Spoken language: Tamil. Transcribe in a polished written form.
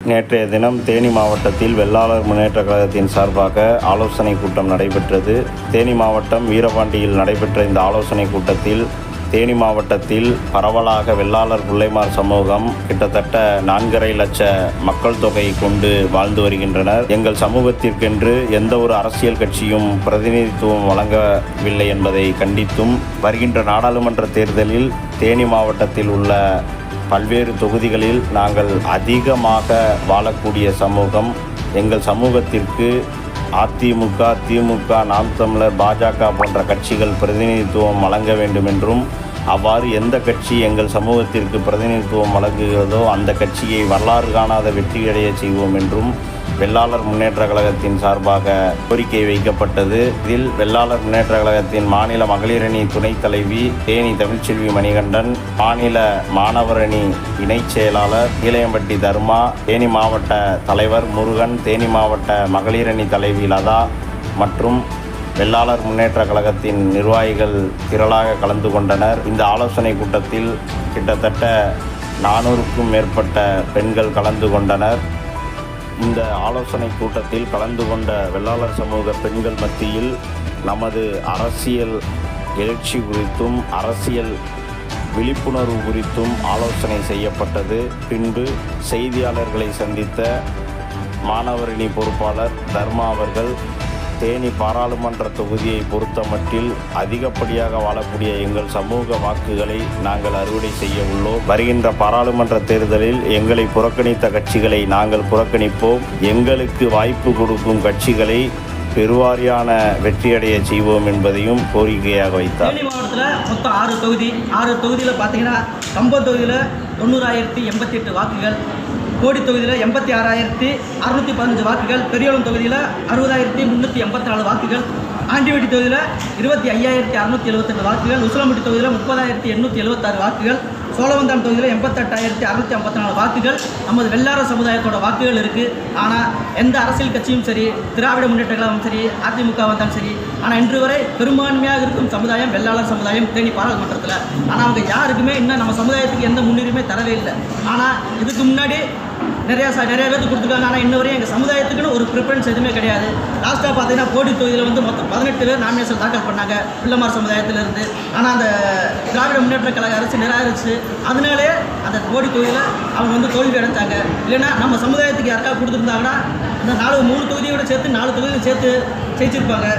நேற்றைய தினம் தேனி மாவட்டத்தில் வெள்ளாளர் முன்னேற்றக் கழகத்தின் சார்பாக ஆலோசனை கூட்டம் நடைபெற்றது. தேனி மாவட்டம் வீரபாண்டியில் நடைபெற்ற இந்த ஆலோசனை கூட்டத்தில் தேனி மாவட்டத்தில் பரவலாக வெள்ளாளர் பிள்ளைமார் சமூகம் கிட்டத்தட்ட 4.5 லட்ச மக்கள் தொகை கொண்டு வாழ்ந்து வருகின்றனர். எங்கள் சமூகத்திற்கென்று எந்த ஒரு அரசியல் கட்சியும் பிரதிநிதித்துவம் வழங்கவில்லை என்பதை கண்டித்தும் வருகின்ற நாடாளுமன்ற தேர்தலில் தேனி மாவட்டத்தில் உள்ள பல்வேறு தொகுதிகளில் நாங்கள் அதிகமாக வாழக்கூடிய சமூகம். எங்கள் சமூகத்திற்கு அதிமுக, திமுக, நாம் தமிழர், பாஜக போன்ற கட்சிகள் பிரதிநிதித்துவம் வழங்க வேண்டும் என்றும், அவ்வாறு எந்த கட்சி எங்கள் சமூகத்திற்கு பிரதிநிதித்துவம் வழங்குகிறதோ அந்த கட்சியை வரலாறு காணாத வெற்றியடைய செய்வோம் என்றும் வெள்ளாளர் முன்னேற்றக் கழகத்தின் சார்பாக கோரிக்கை வைக்கப்பட்டது. இதில் வெள்ளாளர் முன்னேற்றக் கழகத்தின் மாநில மகளிரணி துணைத் தலைவி தேனி தமிழ்ச்செல்வி மணிகண்டன், மாநில மாணவரணி இணைச் செயலாளர் கீழையம்பட்டி தர்மா, தேனி மாவட்ட தலைவர் முருகன், தேனி மாவட்ட மகளிரணி தலைவி லதா மற்றும் வெள்ளாளர் முன்னேற்றக் கழகத்தின் நிர்வாகிகள் திரளாக கலந்து கொண்டனர். இந்த ஆலோசனை கூட்டத்தில் கிட்டத்தட்ட 400க்கும் மேற்பட்ட பெண்கள் கலந்து கொண்டனர். இந்த ஆலோசனை கூட்டத்தில் கலந்து கொண்ட வெள்ளாளர் சமூக பெண்கள் மத்தியில் நமது அரசியல் எழுச்சி குறித்தும் அரசியல் விழிப்புணர்வு குறித்தும் ஆலோசனை செய்யப்பட்டது. பின்பு செய்தியாளர்களை சந்தித்த மாணவரணி பொறுப்பாளர் தர்மா அவர்கள், தேனி பாராளுமன்ற தொகுதியை பொறுத்தமட்டில் அதிகப்படியாக வாழக்கூடிய எங்கள் சமூக வாக்குகளை நாங்கள் அறுவடை செய்ய உள்ளோம். வருகின்ற பாராளுமன்ற தேர்தலில் எங்களை புறக்கணித்த கட்சிகளை நாங்கள் புறக்கணிப்போம். எங்களுக்கு வாய்ப்பு கொடுக்கும் கட்சிகளை பெருவாரியான வெற்றியடைய செய்வோம் என்பதையும் கோரிக்கையாக வைத்தார். தேனி மாவட்டத்தில் மொத்தம் 6 தொகுதியில் பார்த்தீங்கன்னா கம்பம் தொகுதியில் 90,088 வாக்குகள், கோடி தொகுதியில் 86,615 வாக்குகள், பெரியகுளம் தொகுதியில் 60,384 வாக்குகள், ஆண்டிவட்டி தொகுதியில் 25,678 வாக்குகள், உசிலம்பட்டி தொகுதியில் 30,876 வாக்குகள், சோழவந்தான் தொகுதியில் 88,654 வாக்குகள் நமது வெள்ளாளர் சமுதாயத்தோட வாக்குகள் இருக்குது. ஆனால் எந்த அரசியல் கட்சியும் சரி, திராவிட முன்னேற்ற கழகமும் சரி, அதிமுக வந்தாலும் சரி, ஆனால் இன்று வரை பெரும்பான்மையாக இருக்கும் சமுதாயம் வெள்ளாளர் சமுதாயம் தேனி பாராளுமன்றத்தில். ஆனால் அவங்க யாருக்குமே இன்னும் நம்ம சமுதாயத்துக்கு எந்த முன்னுரிமை தரவே இல்லை. ஆனால் இதுக்கு முன்னாடி நிறைய பேருக்கு கொடுத்துருக்காங்க. ஆனால் இன்ன வரையும் எங்கள் சமுதாயத்துக்குன்னு ஒரு ப்ரிஃபரன்ஸ் எதுவுமே கிடையாது. லாஸ்ட்டாக பார்த்தீங்கன்னா கோடி தொகுதியில் வந்து மொத்தம் 18 பேர் நாமினேஷன் தாக்கல் பண்ணாங்க பிள்ளைமார் சமுதாயத்திலிருந்து. ஆனால் அந்த திராவிட முன்னேற்ற கழக அரசு நிராகரிச்சு, அதனாலே அந்த கோடி தொகுதியில் அவங்க வந்து தோல்வி அடைஞ்சாங்க. இல்லைன்னா நம்ம சமுதாயத்துக்கு யாருக்காக கொடுத்துருந்தாங்கன்னா அந்த 3 தொகுதியோடு சேர்த்து 4 தொகுதியும் சேர்த்து ஜெயிச்சிருப்பாங்க.